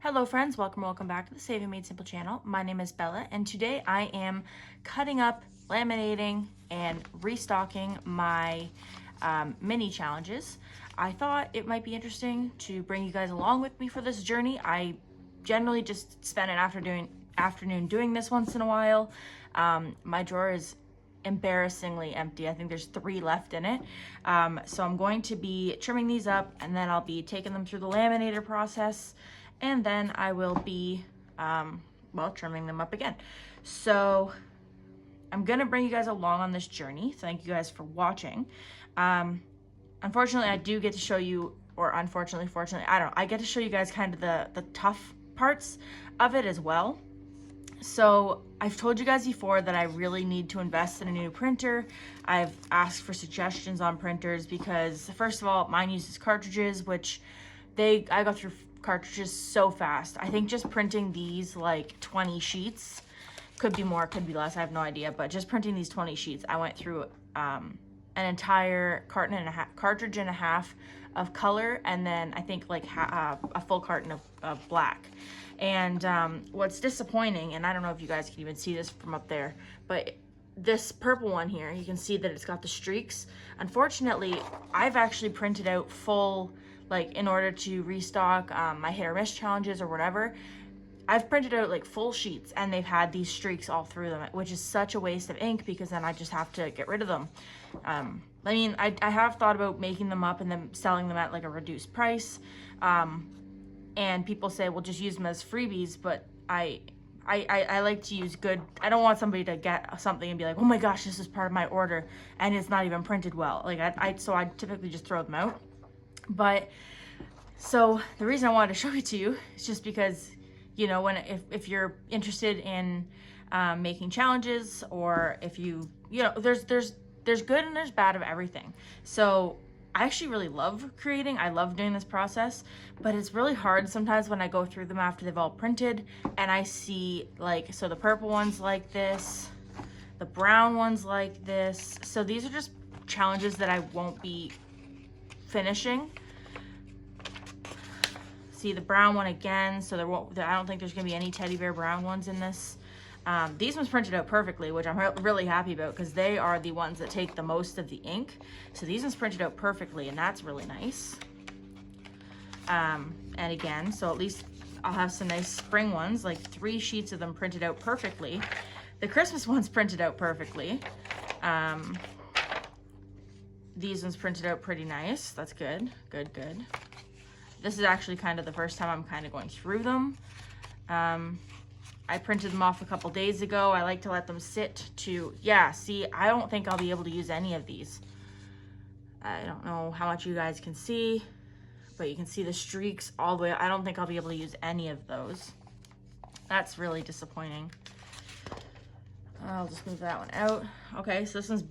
Hello friends, welcome back to the Save and Made Simple channel. My name is Bella and today I am cutting up, laminating, and restocking my mini challenges. I thought it might be interesting to bring you guys along with me for this journey. I generally just spend an afternoon doing this once in a while. My drawer is embarrassingly empty. I think there's 3 left in it. So I'm going to be trimming these up and then I'll be taking them through the laminator process. And then I will be, trimming them up again. So I'm gonna bring you guys along on this journey. Thank you guys for watching. Unfortunately, I do get to show you, or unfortunately, fortunately, I don't know, I get to show you guys kind of the tough parts of it as well. So I've told you guys before that I really need to invest in a new printer. I've asked for suggestions on printers because, first of all, mine uses cartridges, which I go through cartridges so fast. I think just printing these like 20 sheets, could be more, could be less, I have no idea, but just printing these 20 sheets, I went through an entire cartridge and a half of color, and then I think like a full carton of black. And what's disappointing, and I don't know if you guys can even see this from up there, but this purple one here, you can see that it's got the streaks. Unfortunately, I've actually printed out full, like in order to restock my hit or miss challenges or whatever, I've printed out like full sheets and they've had these streaks all through them, which is such a waste of ink because then I just have to get rid of them. I mean, I have thought about making them up and then selling them at like a reduced price. And people say, well, just use them as freebies, but I like to use good. I don't want somebody to get something and be like, oh my gosh, this is part of my order and it's not even printed well. Like so I typically just throw them out. But so the reason I wanted to show it to you is just because, you know, if you're interested in making challenges, or if you know, there's good and there's bad of everything. So I actually really love creating. I love doing this process, but it's really hard sometimes when I go through them after they've all printed and I see like, so the purple one's like this, the brown one's like this. So these are just challenges that I won't be finishing. See the brown one again, so I don't think there's gonna be any teddy bear brown ones in this. These ones printed out perfectly, which I'm really happy about because they are the ones that take the most of the ink. So these ones printed out perfectly and that's really nice. And again, so at least I'll have some nice spring ones, like 3 sheets of them printed out perfectly. The Christmas ones printed out perfectly. These ones printed out pretty nice. That's good, good. This is actually kind of the first time I'm kind of going through them. I printed them off a couple days ago. I like to let them sit to, yeah, see, I don't think I'll be able to use any of these. I don't know how much you guys can see, but you can see the streaks all the way. I don't think I'll be able to use any of those. That's really disappointing. I'll just move that one out. Okay, so this one's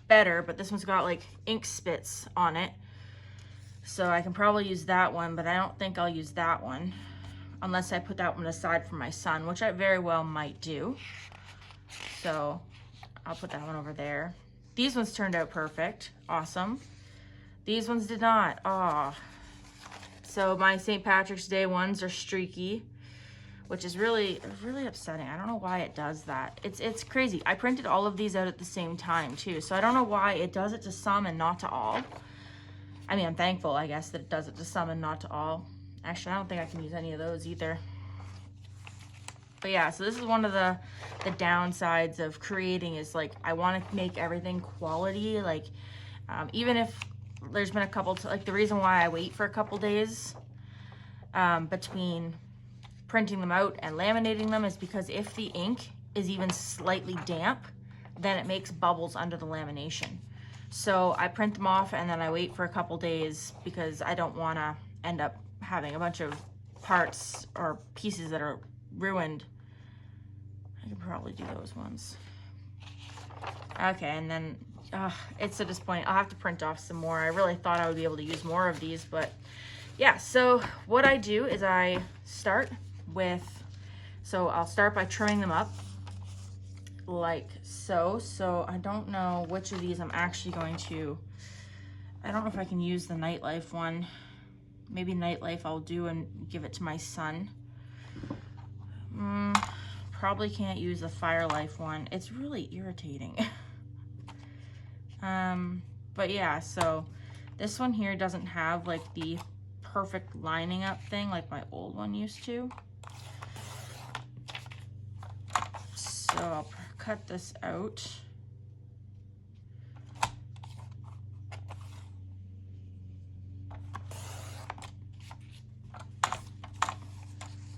better, but this one's got like ink spits on it. So I can probably use that one, but I don't think I'll use that one unless I put that one aside for my son, which I very well might do. So I'll put that one over there. These ones turned out perfect. Awesome. These ones did not. Oh. So my St. Patrick's Day ones are streaky, which is really upsetting. I don't know why it does that. It's crazy. I printed all of these out at the same time too, so I don't know why it does it to some and not to all. I mean, I'm thankful, I guess, that it does it to some and not to all. Actually, I don't think I can use any of those either. But yeah, so this is one of the downsides of creating is like, I want to make everything quality. Like, even if there's been a couple, like the reason why I wait for a couple days between printing them out and laminating them is because if the ink is even slightly damp, then it makes bubbles under the lamination. So I print them off and then I wait for a couple days because I don't want to end up having a bunch of parts or pieces that are ruined. I could probably do those ones. Okay, and then it's so disappointing. I'll have to print off some more. I really thought I would be able to use more of these, but yeah. So what I do is I start with, so I'll start by trimming them up like so. So I don't know which of these I'm actually going to, I don't know if I can use the nightlife one. Maybe Nightlife I'll do and give it to my son. Probably can't use the Firelife one. It's really irritating. But yeah, so this one here doesn't have like the perfect lining up thing like my old one used to. So I'll cut this out.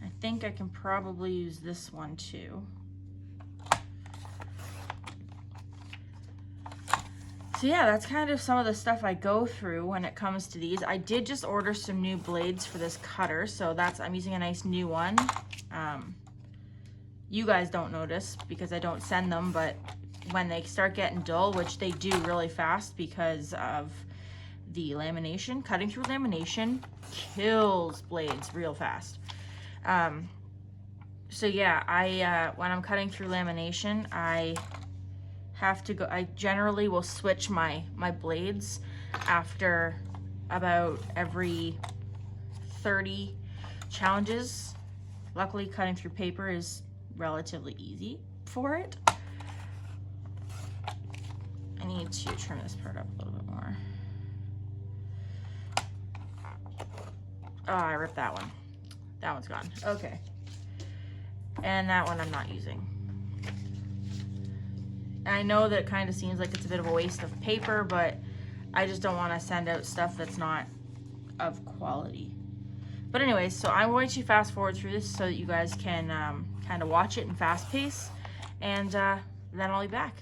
I think I can probably use this one too. So yeah, that's kind of some of the stuff I go through when it comes to these. I did just order some new blades for this cutter, so I'm using a nice new one. You guys don't notice because I don't send them, but when they start getting dull, which they do really fast because of the lamination, cutting through lamination kills blades real fast. So yeah, when I'm cutting through lamination, I generally will switch my blades after about every 30 challenges. Luckily, cutting through paper is relatively easy for it. I need to trim this part up a little bit more. Oh, I ripped that one. That one's gone. Okay. And that one I'm not using. I know that it kind of seems like it's a bit of a waste of paper, but I just don't want to send out stuff that's not of quality. But anyways, so I'm going to fast forward through this so that you guys can kind of watch it in fast pace, and then I'll be back.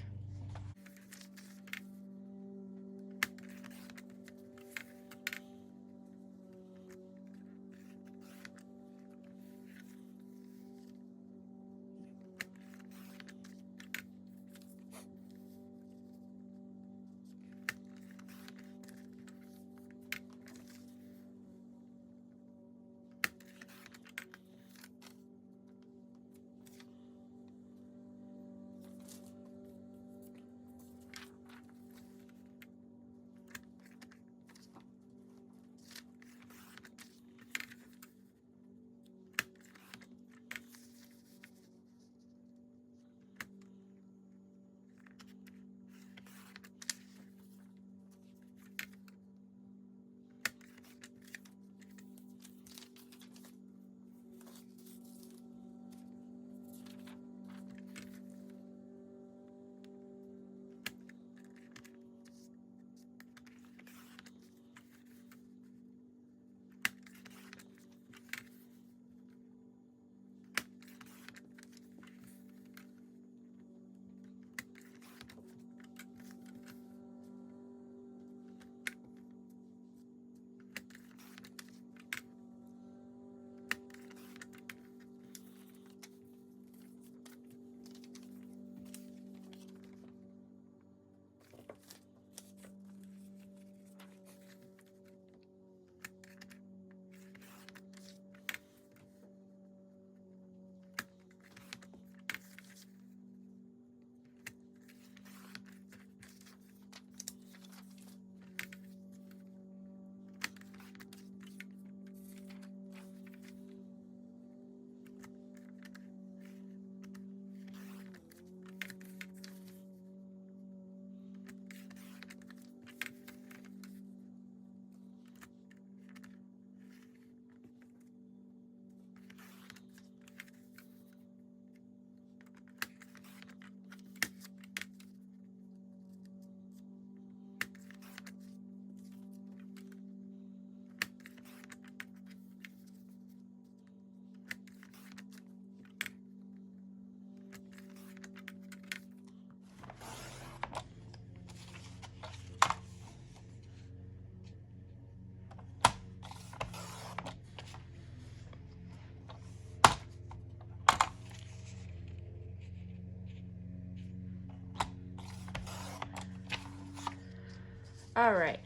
All right,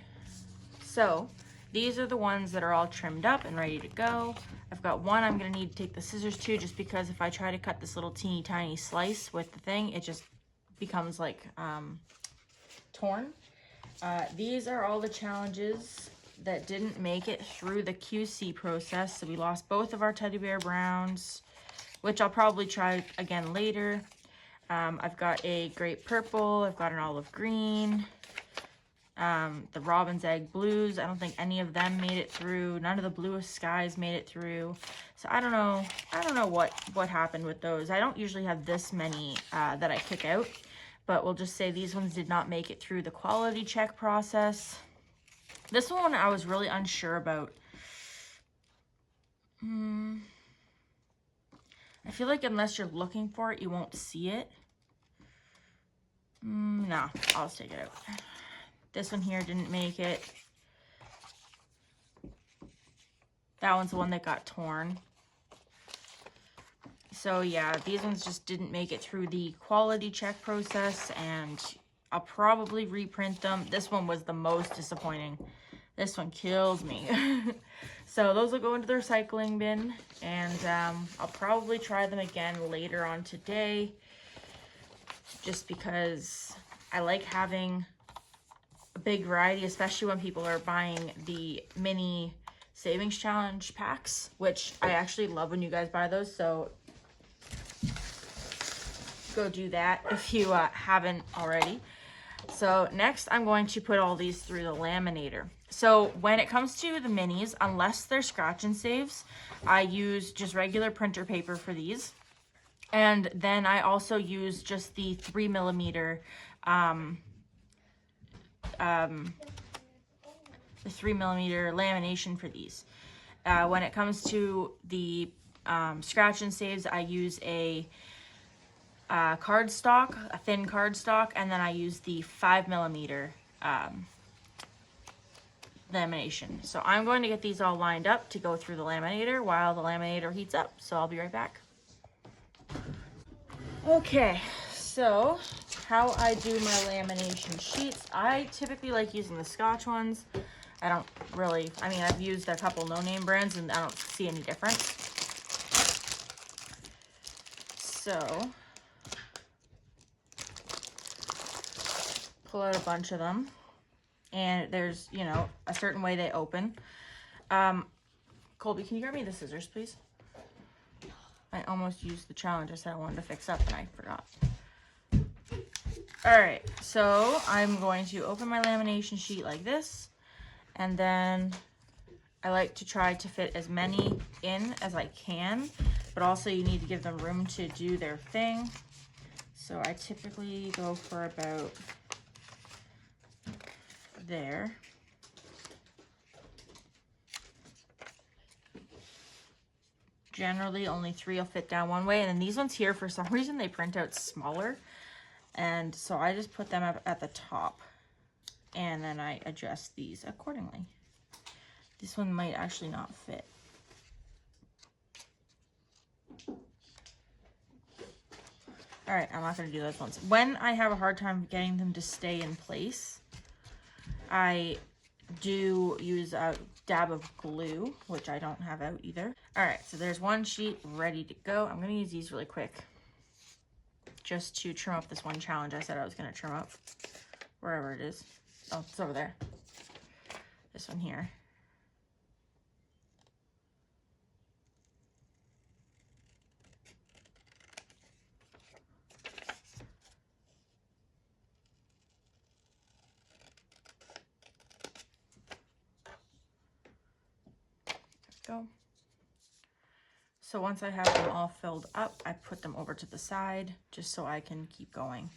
so these are the ones that are all trimmed up and ready to go. I've got one I'm gonna need to take the scissors to, just because if I try to cut this little teeny tiny slice with the thing, it just becomes like torn. These are all the challenges that didn't make it through the QC process. So we lost both of our teddy bear browns, which I'll probably try again later. I've got a grape purple, I've got an olive green, the robin's egg blues. I don't think any of them made it through. None of the bluest skies made it through. So I don't know what happened with those. I don't usually have this many that I kick out, but we'll just say these ones did not make it through the quality check process. This one I was really unsure about. I feel like unless you're looking for it, you won't see it. No, I'll just take it out. This one here didn't make it. That one's the one that got torn. So yeah, these ones just didn't make it through the quality check process, and I'll probably reprint them. This one was the most disappointing. This one kills me. So those will go into the recycling bin, and I'll probably try them again later on today, just because I like having a big variety, especially when people are buying the mini savings challenge packs, which I actually love when you guys buy those. So go do that if you haven't already. So next I'm going to put all these through the laminator. So when it comes to the minis, unless they're scratch and saves, I use just regular printer paper for these. And then I also use just the 3mm lamination for these. When it comes to the scratch and saves, I use a cardstock, a thin cardstock, and then I use the 5mm lamination. So I'm going to get these all lined up to go through the laminator while the laminator heats up. So I'll be right back. Okay, so how I do my lamination sheets. I typically like using the Scotch ones. I don't really, I mean, I've used a couple no-name brands and I don't see any difference. So pull out a bunch of them, and there's, you know, a certain way they open. Colby, can you grab me the scissors, please? I almost used the challenge I said I wanted to fix up and I forgot. All right, so I'm going to open my lamination sheet like this, and then I like to try to fit as many in as I can, but also you need to give them room to do their thing. So I typically go for about there. Generally only 3 will fit down one way, and then these ones here, for some reason they print out smaller, and so I just put them up at the top, and then I adjust these accordingly. This one might actually not fit. All right, I'm not gonna do those ones. When I have a hard time getting them to stay in place, I do use a dab of glue, which I don't have out either. All right, so there's one sheet ready to go. I'm gonna use these really quick just to trim up this one challenge I said I was gonna trim up, wherever it is. Oh, it's over there. This one here. Go. So once I have them all filled up, I put them over to the side just so I can keep going.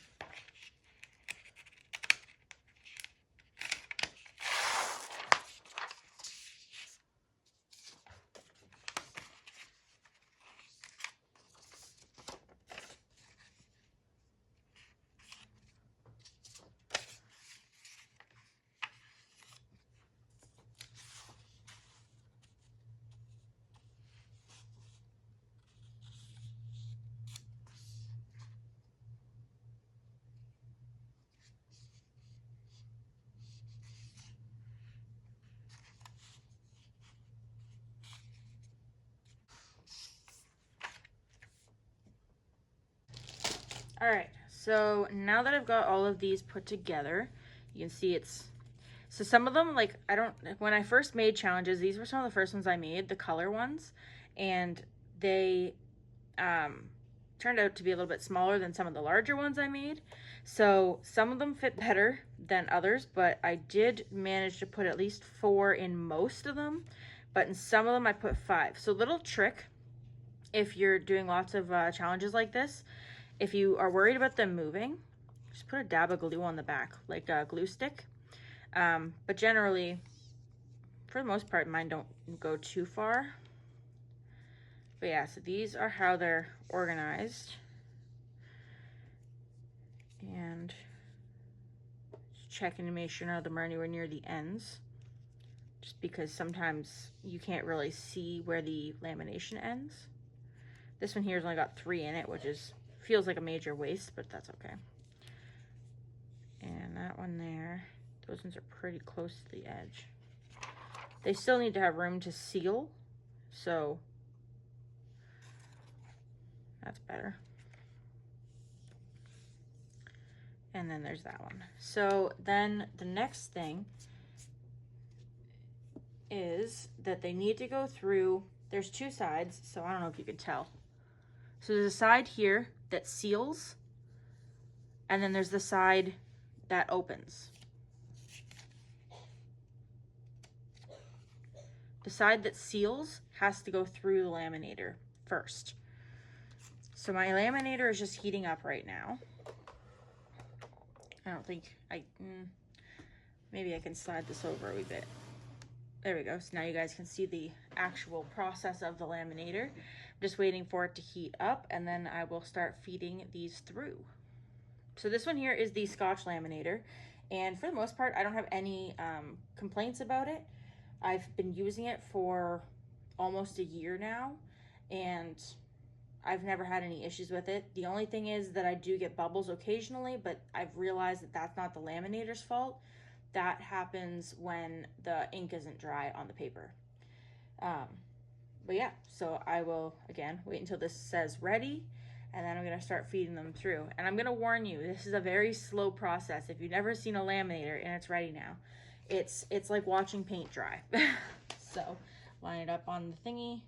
All right, so now that I've got all of these put together, you can see it's So some of them, like, when I first made challenges, these were some of the first ones I made, the color ones, and they turned out to be a little bit smaller than some of the larger ones I made. So some of them fit better than others, but I did manage to put at least 4 in most of them, but in some of them I put 5. So little trick, if you're doing lots of challenges like this, if you are worried about them moving, just put a dab of glue on the back, like a glue stick. But generally, for the most part, mine don't go too far. But yeah, so these are how they're organized. And just checking to make sure none of them are anywhere near the ends. Just because sometimes you can't really see where the lamination ends. This one here's only got 3 in it, which feels like a major waste, but that's okay. And that one there, those ones are pretty close to the edge. They still need to have room to seal, so that's better. And then there's that one. So then the next thing is that they need to go through, there's 2 sides, so I don't know if you could tell. So there's a side here that seals, and then there's the side that opens. The side that seals has to go through the laminator first. So my laminator is just heating up right now. I don't think maybe I can slide this over a wee bit. There we go. So now you guys can see the actual process of the laminator. I'm just waiting for it to heat up, and then I will start feeding these through. So this one here is the Scotch laminator, and for the most part, I don't have any complaints about it. I've been using it for almost a year now, and I've never had any issues with it. The only thing is that I do get bubbles occasionally, but I've realized that that's not the laminator's fault. That happens when the ink isn't dry on the paper. But yeah, so I will, again, wait until this says ready, and then I'm gonna start feeding them through. And I'm gonna warn you, this is a very slow process. If you've never seen a laminator and it's ready now, it's like watching paint dry. So line it up on the thingy,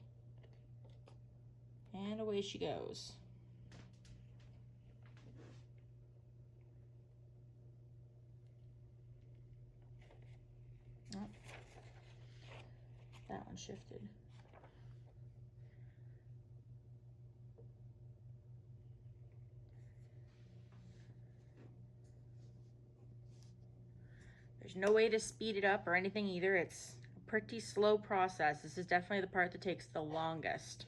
and away she goes. Oh, that one shifted. There's no way to speed it up or anything either. It's a pretty slow process. This is definitely the part that takes the longest.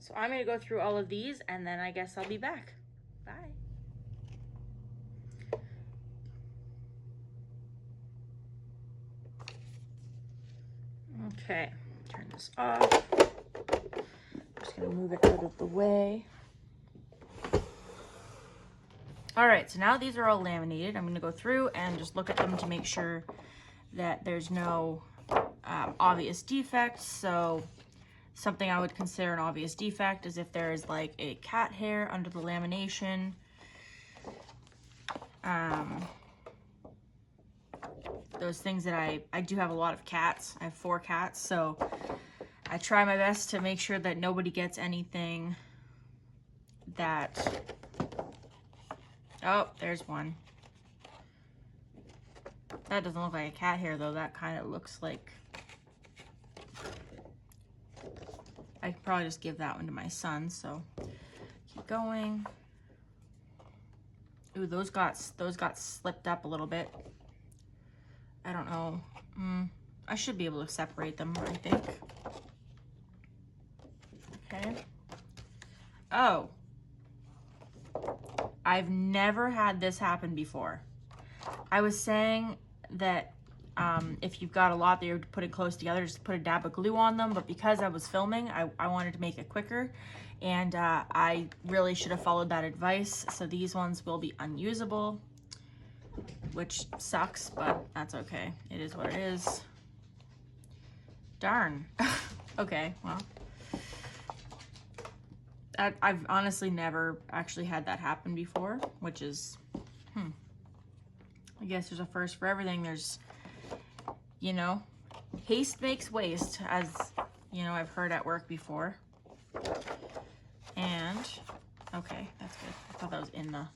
So I'm gonna go through all of these, and then I guess I'll be back. Bye. Okay, turn this off. I'm just gonna move it out of the way. All right, so now these are all laminated. I'm gonna go through and just look at them to make sure that there's no obvious defects. So something I would consider an obvious defect is if there is like a cat hair under the lamination. Those things that I do have a lot of cats. I have 4 cats, so I try my best to make sure that nobody gets anything that, oh, there's one. That doesn't look like a cat hair though. That kind of looks like, I could probably just give that one to my son, so keep going. Ooh, those got slipped up a little bit. I don't know. I should be able to separate them, I think. Okay. Oh, I've never had this happen before. I was saying that if you've got a lot that you're putting close together, just put a dab of glue on them. But because I was filming, I wanted to make it quicker, and I really should have followed that advice. So these ones will be unusable, which sucks, but that's okay. It is what it is. Darn. Okay, well. I've honestly never actually had that happen before, which is, I guess there's a first for everything. There's, you know, haste makes waste, as, you know, I've heard at work before. And, okay, that's good. I thought that was in the...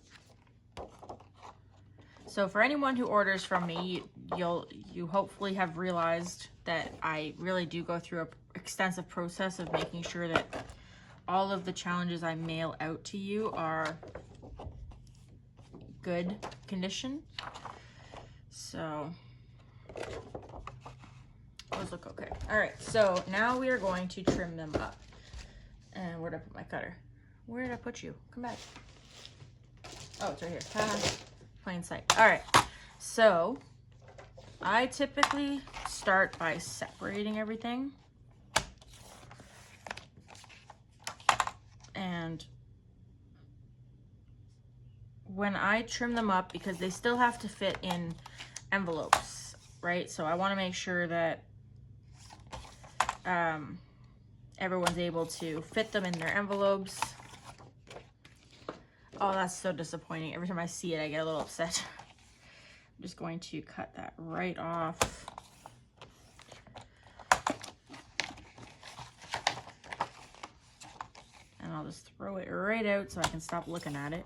So for anyone who orders from me, you hopefully have realized that I really do go through an extensive process of making sure that all of the challenges I mail out to you are good condition. So those look okay. All right, so now we are going to trim them up. And where did I put my cutter? Where did I put you? Come back. Oh, it's right here. Plain sight. All right, so I typically start by separating everything. And when I trim them up, because they still have to fit in envelopes, right? So I want to make sure that everyone's able to fit them in their envelopes. Oh, that's so disappointing. Every time I see it, I get a little upset. I'm just going to cut that right off. And I'll just throw it right out so I can stop looking at it.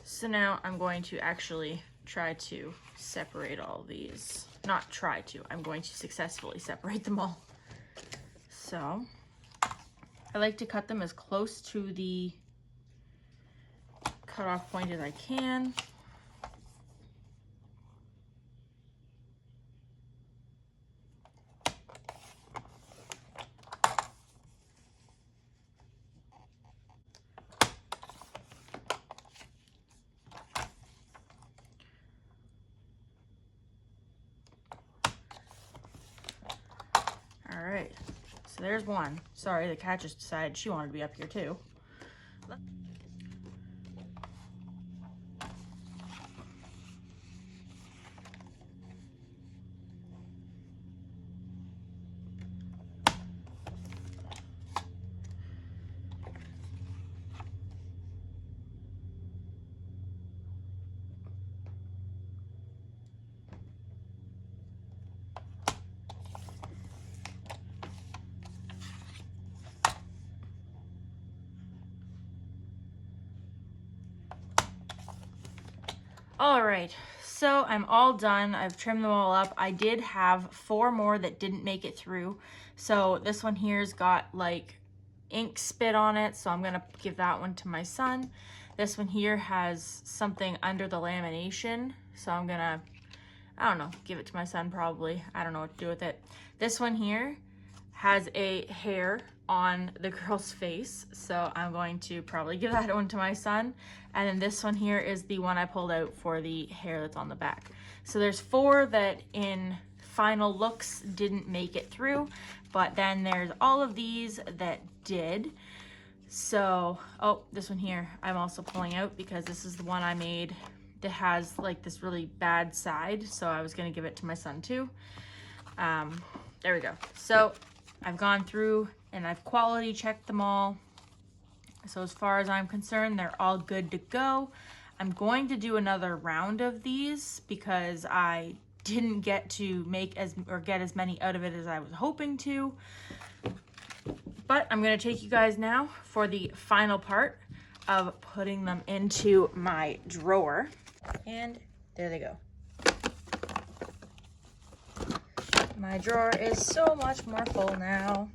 So now I'm going to actually try to separate all these. Not try to, I'm going to successfully separate them all. So I like to cut them as close to the cutoff point as I can. All right, so there's one. Sorry, the cat just decided she wanted to be up here too. All right, so I'm all done. I've trimmed them all up. I did have 4 more that didn't make it through. So this one here's got like ink spit on it, so I'm gonna give that one to my son. This one here has something under the lamination, so I'm gonna, I don't know, give it to my son probably. I don't know what to do with it. This one here has a hair on the girl's face, so I'm going to probably give that one to my son. And then this one here is the one I pulled out for the hair that's on the back. So there's 4 that in final looks didn't make it through, but then there's all of these that did. So, oh, this one here I'm also pulling out because this is the one I made that has like this really bad side, so I was gonna give it to my son too. There we go. So I've gone through and I've quality checked them all. So as far as I'm concerned, they're all good to go. I'm going to do another round of these because I didn't get to make get as many out of it as I was hoping to. But I'm gonna take you guys now for the final part of putting them into my drawer. And there they go. My drawer is so much more full now.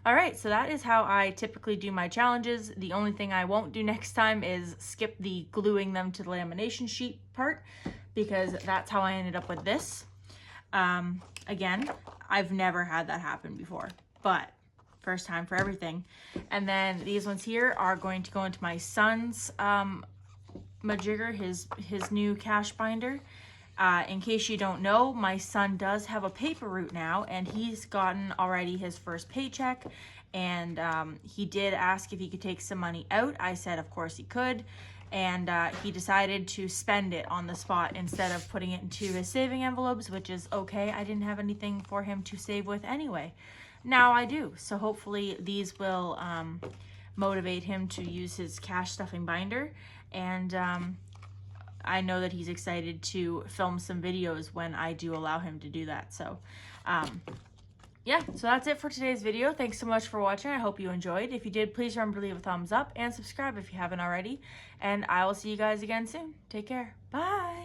All right, so that is how I typically do my challenges. The only thing I won't do next time is skip the gluing them to the lamination sheet part, because that's how I ended up with this. Again, I've never had that happen before, but first time for everything. And then these ones here are going to go into my son's majigger, his new cash binder. In case you don't know, my son does have a paper route now, and he's gotten already his first paycheck, and he did ask if he could take some money out. I said of course he could, and he decided to spend it on the spot instead of putting it into his saving envelopes, which is okay. I didn't have anything for him to save with anyway. Now I do, so hopefully these will motivate him to use his cash stuffing binder, and I know that he's excited to film some videos when I do allow him to do that. So yeah, so that's it for today's video. Thanks so much for watching. I hope you enjoyed. If you did, please remember to leave a thumbs up and subscribe if you haven't already, and I will see you guys again soon. Take care. Bye.